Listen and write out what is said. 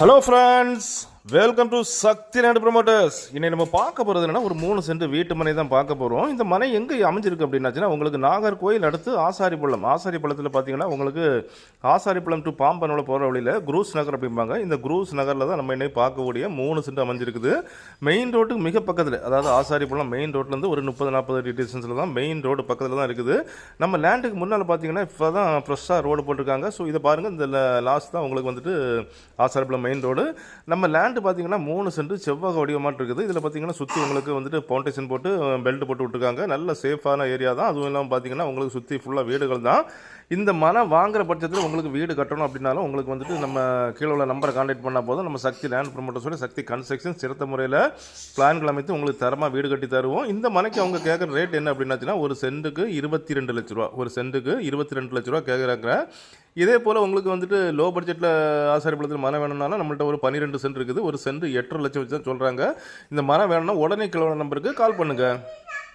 Hello friends, welcome to Shakti land promoters. இன்னைக்கு நம்ம பார்க்க போகிறது என்னன்னா, ஒரு 3 சென்ட் வீட்டு மனை தான் பார்க்க போகிறோம். இந்த மனை எங்கே அமைஞ்சிருக்கு அப்படின்னாச்சுன்னா, உங்களுக்கு நாகர்கோயில் அடுத்து ஆசாரிப்பள்ளத்தில் பார்த்தீங்கன்னா, உங்களுக்கு ஆசாரிப்பள்ளம் டு பாம்பனோட போகிற வழியில் குரூஸ் நகர் அப்படிம்பாங்க. இந்த குரூஸ் நகரில் தான் நம்ம இன்னைக்கு பார்க்கக்கூடிய 3 சென்ட் அமைஞ்சிருக்குது. மெயின் ரோட்டுக்கு மிக பக்கத்தில், அதாவது ஆசாரிப்பள்ளம் மெயின் ரோட்லேருந்து ஒரு 30-40 அடி டிஸ்டன்ஸில் தான் மெயின் ரோடு பக்கத்தில் தான் இருக்குது. நம்ம லேண்டுக்கு முன்னால் பார்த்தீங்கன்னா இப்போ தான் ஃப்ரெஷ்ஷாக ரோடு போட்டிருக்காங்க. ஸோ இதை பாருங்கள், இந்த லாஸ்ட் தான் உங்களுக்கு வந்துட்டு ஆசாரிப்பள்ளம் மெயின் ரோடு. நம்ம லேண்டு பார்த்தீங்கன்னா 3 சென்ட் செவ்வக வடிவமாட்டு இருக்குது. இதில் பார்த்தீங்கன்னா சுற்றி உங்களுக்கு வந்துட்டு ஃபவுண்டேஷன் போட்டு பெல்ட் போட்டு விட்டுருக்காங்க. நல்ல சேஃபான ஏரியா தான். அதுவும் இல்லாமல் பார்த்தீங்கன்னா உங்களுக்கு சுற்றி ஃபுல்லாக வீடுகள் தான். இந்த மனம் வாங்குற பட்சத்தில் உங்களுக்கு வீடு கட்டணும் அப்படின்னாலும் உங்களுக்கு வந்துட்டு நம்ம கீழே உள்ள நம்பரை கான்டாக்ட் பண்ணால் போதும். நம்ம சக்தி லேண்ட் ப்ரொமோட்டர்ஸோட சக்தி கன்ஸ்ட்ரக்ஷன் சிறந்த முறையில் பிளான்கள் அமைத்து உங்களுக்கு தரமாக வீடு கட்டி தருவோம். இந்த மனைக்கு அவங்க கேட்குற ரேட் என்ன அப்படின்னாச்சுன்னா, ஒரு சென்ட்டுக்கு 22 லட்ச ரூபா, ஒரு சென்ட்டுக்கு 22 லட்ச ரூபா கேட்குறாங்க. இதே போல் உங்களுக்கு வந்துட்டு லோ பட்ஜெட்டில் ஆசாரிப்பள்ளத்தில் மரம் வேணும்னாலும் நம்மள்ட்ட ஒரு 12 சென்ட் இருக்குது. ஒரு சென்ட் 8.5 லட்சம் வச்சு தான் சொல்கிறாங்க. இந்த மரம் வேணும்னா உடனே கிலோ நம்பருக்கு கால் பண்ணுங்கள்.